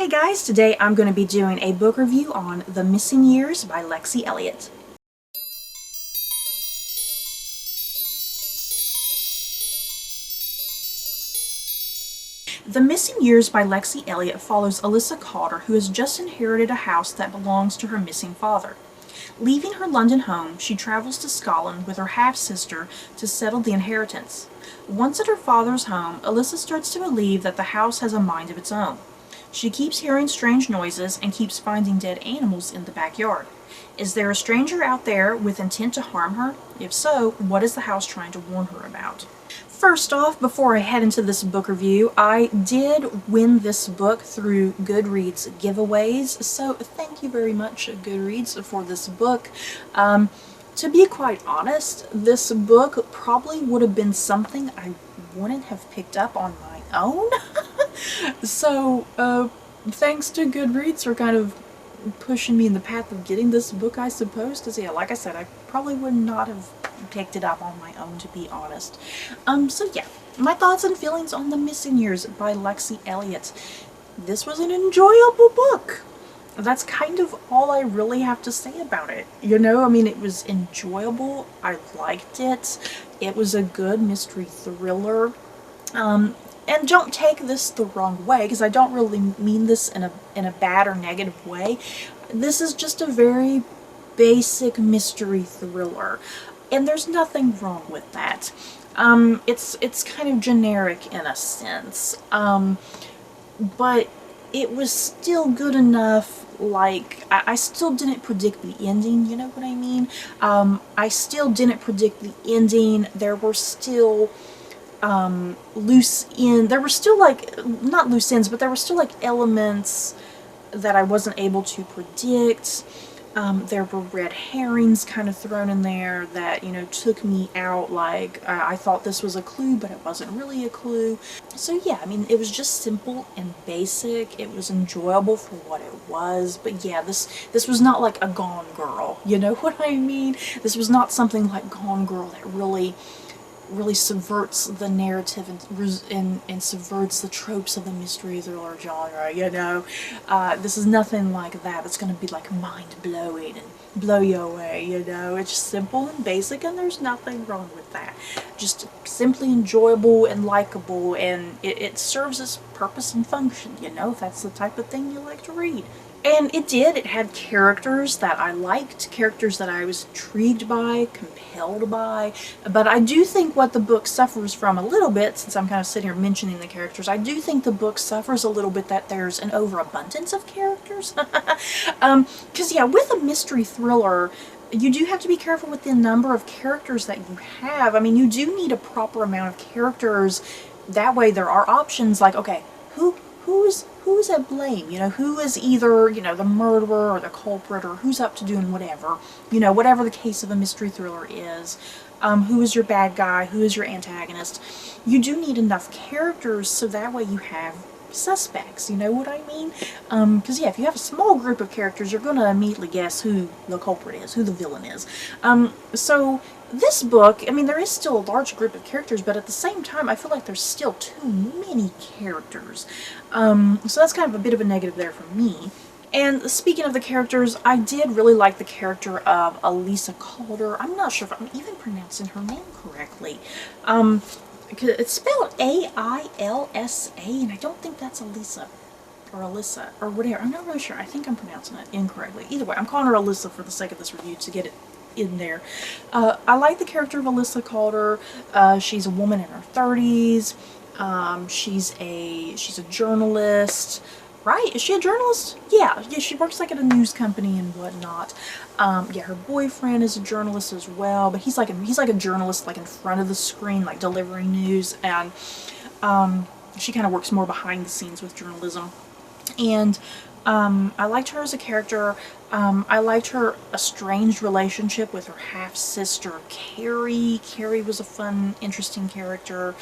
Hey guys, today I'm going to be doing a book review on The Missing Years by Lexie Elliott. The Missing Years by Lexie Elliott follows Alyssa Calder, who has just inherited a house that belongs to her missing father. Leaving her London home, she travels to Scotland with her half-sister to settle the inheritance. Once at her father's home, Alyssa starts to believe that the house has a mind of its own. She keeps hearing strange noises and keeps finding dead animals in the backyard. Is there a stranger out there with intent to harm her? If so, what is the house trying to warn her about? First off, before I head into this book review, I did win this book through Goodreads giveaways, so thank you very much, Goodreads, for this book. To be quite honest, this book probably would have been something I wouldn't have picked up on my own. So, thanks to Goodreads for kind of pushing me in the path of getting this book, I suppose, because yeah, like I said, I probably would not have picked it up on my own, to be honest. So yeah, my thoughts and feelings on The Missing Years by Lexie Elliott. This was an enjoyable book. That's kind of all I really have to say about it. You know, I mean, it was enjoyable. I liked it. It was a good mystery thriller. And don't take this the wrong way, because I don't really mean this in a bad or negative way. This is just a very basic mystery thriller, and there's nothing wrong with that. It's kind of generic in a sense, but it was still good enough. Like, I still didn't predict the ending, you know what I mean? I still didn't predict the ending. There were still there were still, like, not loose ends, but there were still, like, elements that I wasn't able to predict. There were red herrings kind of thrown in there that, you know, took me out. Like, I thought this was a clue, but it wasn't really a clue. So yeah, I mean, it was just simple and basic. It was enjoyable for what it was. But yeah, this was not like a Gone Girl, you know what I mean? This was not something like Gone Girl that really subverts the narrative and subverts the tropes of the mystery thriller genre, you know. This is nothing like that. It's going to be like mind-blowing and blow you away, you know. It's just simple and basic, and there's nothing wrong with that. Just simply enjoyable and likable, and it serves its purpose and function, you know, if that's the type of thing you like to read. And it did. It had characters that I liked, characters that I was intrigued by, compelled by. But I do think what the book suffers from a little bit, since I'm kind of sitting here mentioning the characters, I do think the book suffers a little bit that there's an overabundance of characters. Because yeah, with a mystery thriller, you do have to be careful with the number of characters that you have. I mean, you do need a proper amount of characters. That way there are options like, okay, who's at blame, you know, who is either, you know, the murderer or the culprit, or who's up to doing whatever, you know, whatever the case of a mystery thriller is. Who is your bad guy, who is your antagonist. You do need enough characters so that way you have suspects, you know what I mean? Because yeah, if you have a small group of characters, you're going to immediately guess who the culprit is, who the villain is. So this book, I mean, there is still a large group of characters, but at the same time, I feel like there's still too many characters. So that's kind of a bit of a negative there for me. And speaking of the characters, I did really like the character of Alyssa Calder. I'm not sure if I'm even pronouncing her name correctly. It's spelled A-I-L-S-A, and I don't think that's Alyssa or Alyssa or whatever. I'm not really sure. I think I'm pronouncing it incorrectly. Either way, I'm calling her Alyssa for the sake of this review to get it in there. I like the character of Alyssa Calder. She's a woman in her 30s. She's a journalist, right? Is she a journalist? Yeah, she works like at a news company and whatnot. Yeah, her boyfriend is a journalist as well, but he's like a journalist, like in front of the screen, like delivering news, and she kind of works more behind the scenes with journalism. And I liked her as a character. I liked her estranged relationship with her half-sister, Carrie. Carrie was a fun, interesting character.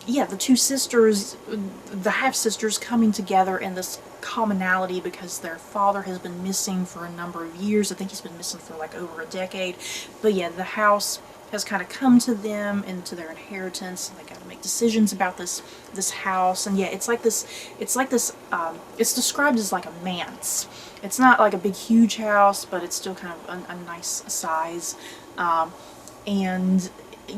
Yeah, the two sisters, the half-sisters coming together in this commonality because their father has been missing for a number of years. I think he's been missing for like over a decade. But yeah, the house has kind of come to them and to their inheritance, and they got to make decisions about this house. And yeah, it's like this, it's described as like a manse. It's not like a big huge house, but it's still kind of a nice size. And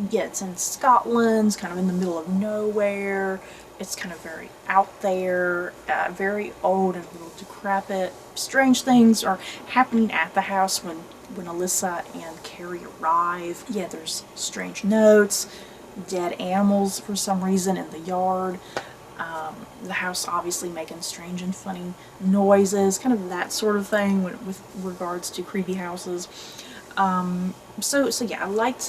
yeah, it's in Scotland, kind of in the middle of nowhere. It's kind of very out there, very old and a little decrepit. Strange things are happening at the house when Alyssa and Carrie arrive. Yeah, there's strange notes, dead animals for some reason in the yard. The house obviously making strange and funny noises, kind of that sort of thing with regards to creepy houses. So yeah,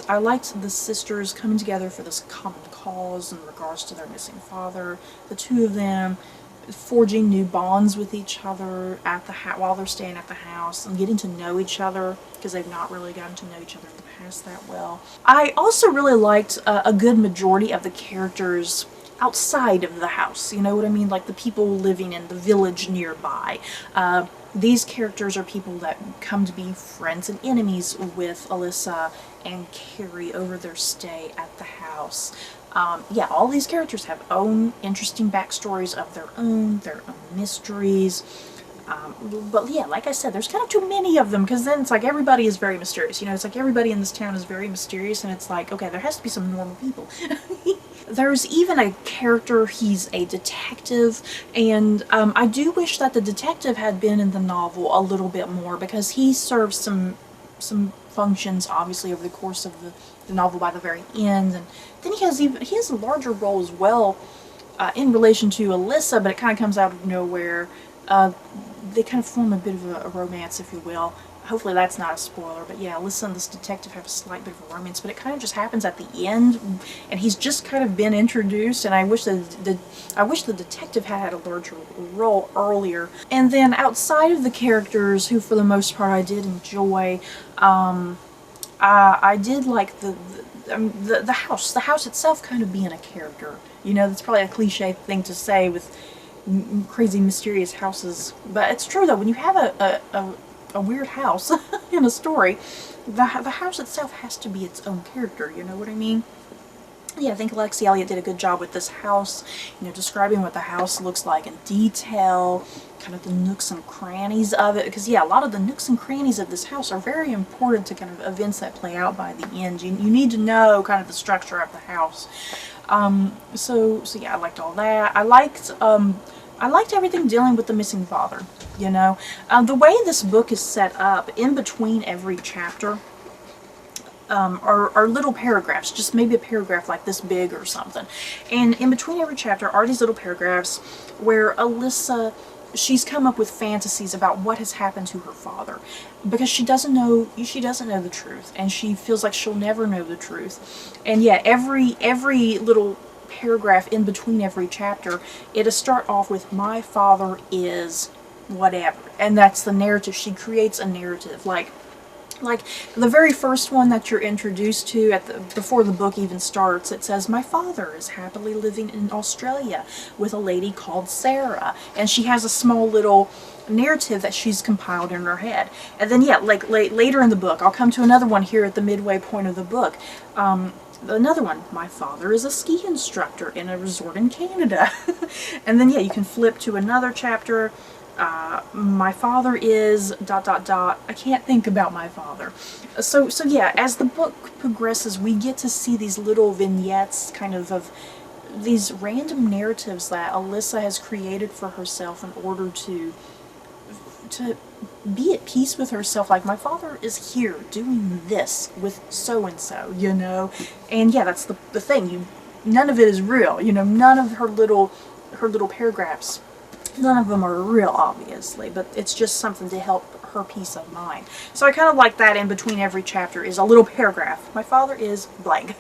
I liked the sisters coming together for this common cause in regards to their missing father. The two of them forging new bonds with each other at the while they're staying at the house, and getting to know each other, because they've not really gotten to know each other in the past that well. I also really liked a good majority of the characters outside of the house, you know what I mean? Like the people living in the village nearby. These characters are people that come to be friends and enemies with Alyssa and Carrie over their stay at the house. Yeah, all these characters have own interesting backstories of their own mysteries. But yeah, like I said, there's kind of too many of them, because then it's like everybody is very mysterious. You know, it's like everybody in this town is very mysterious, and it's like, okay, there has to be some normal people. There's even a character, he's a detective, and I do wish that the detective had been in the novel a little bit more, because he serves some functions, obviously, over the course of the novel by the very end, and then he has a larger role as well in relation to Alyssa, but it kind of comes out of nowhere. They kind of form a bit of a romance, if you will. Hopefully that's not a spoiler, but yeah, Alyssa and this detective have a slight bit of a romance, but it kind of just happens at the end, and he's just kind of been introduced, and I wish the detective had a larger role earlier. And then outside of the characters, who for the most part I did enjoy, I did like the house itself kind of being a character. You know, that's probably a cliche thing to say with crazy mysterious houses, but it's true though. When you have a weird house in a story, the house itself has to be its own character, you know what I mean? Yeah, I think Lexie Elliott did a good job with this house, you know, describing what the house looks like in detail, kind of the nooks and crannies of it, because yeah, a lot of the nooks and crannies of this house are very important to kind of events that play out by the end. You need to know kind of the structure of the house. So yeah, I liked all that. I liked everything dealing with the missing father, you know. The way this book is set up, in between every chapter, are little paragraphs, just maybe a paragraph like this big or something. And in between every chapter are these little paragraphs where Alyssa, she's come up with fantasies about what has happened to her father, because she doesn't know the truth, and she feels like she'll never know the truth. And yeah, every little paragraph in between every chapter, it'll start off with "my father is whatever," and that's the narrative. She creates a narrative, like the very first one that you're introduced to before the book even starts. It says, "My father is happily living in Australia with a lady called Sarah," and she has a small little narrative that she's compiled in her head. And then yeah, like later in the book, I'll come to another one here at the midway point of the book. Another one, "My father is a ski instructor in a resort in Canada." And then yeah, you can flip to another chapter. "My father is ... I can't think about my father." So yeah, as the book progresses, we get to see these little vignettes, kind of these random narratives that Alyssa has created for herself in order to be at peace with herself. Like, my father is here doing this with so-and-so, you know? And yeah, that's the thing. None of it is real, you know? None of her little paragraphs, none of them are real, obviously, but it's just something to help her peace of mind. So I kind of like that in between every chapter is a little paragraph. "My father is blank."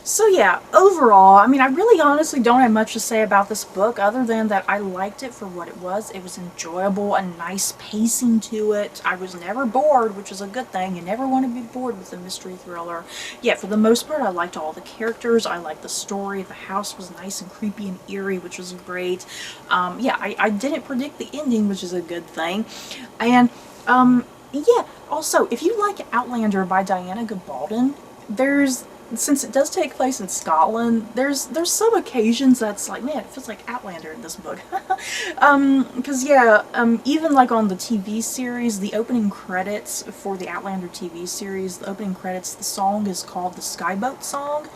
So yeah, overall, I mean, I really honestly don't have much to say about this book, other than that I liked it for what it was. It was enjoyable, a nice pacing to it. I was never bored, which is a good thing. You never want to be bored with a mystery thriller. Yeah, for the most part, I liked all the characters. I liked the story. The house was nice and creepy and eerie, which was great. Yeah, I didn't predict the ending, which is a good thing. And yeah, also, if you like Outlander by Diana Gabaldon, since it does take place in Scotland, there's some occasions that's like, man, it feels like Outlander in this book. Because yeah, even like on the TV series, the opening credits for the Outlander TV series, the opening credits, the song is called the Skyboat Song.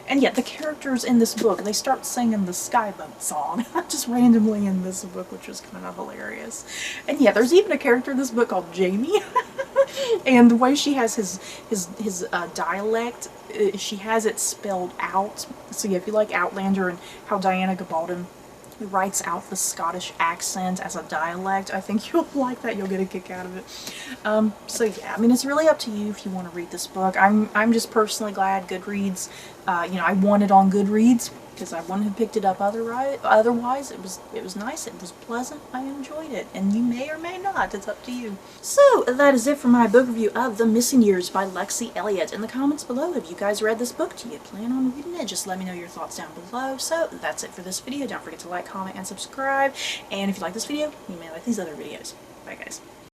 And yet the characters in this book, they start singing the Skyboat Song just randomly in this book, which was kind of hilarious. And yeah, there's even a character in this book called Jamie. And the way she has his dialect, she has it spelled out. So yeah, if you like Outlander and how Diana Gabaldon writes out the Scottish accent as a dialect, I think you'll like that. You'll get a kick out of it. So yeah, I mean, it's really up to you if you want to read this book. I'm just personally glad Goodreads, you know, I won it on Goodreads because I wouldn't have picked it up otherwise. It was nice, it was pleasant, I enjoyed it, and you may or may not, it's up to you. So that is it for my book review of The Missing Years by Lexie Elliott. In the comments below, have you guys read this book? Do you plan on reading it? Just let me know your thoughts down below. So that's it for this video. Don't forget to like, comment, and subscribe. And if you like this video, you may like these other videos. Bye guys.